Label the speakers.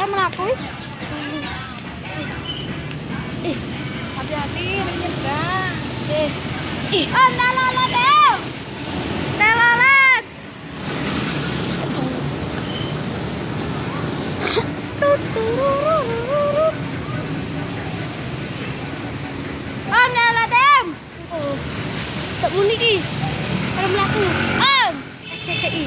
Speaker 1: melaku.
Speaker 2: Hati-hati menyeberang.
Speaker 1: Oh, telolet deh. Telolet. Oh, telolet deh. Tak muni ki. Kalau melaku. CCI.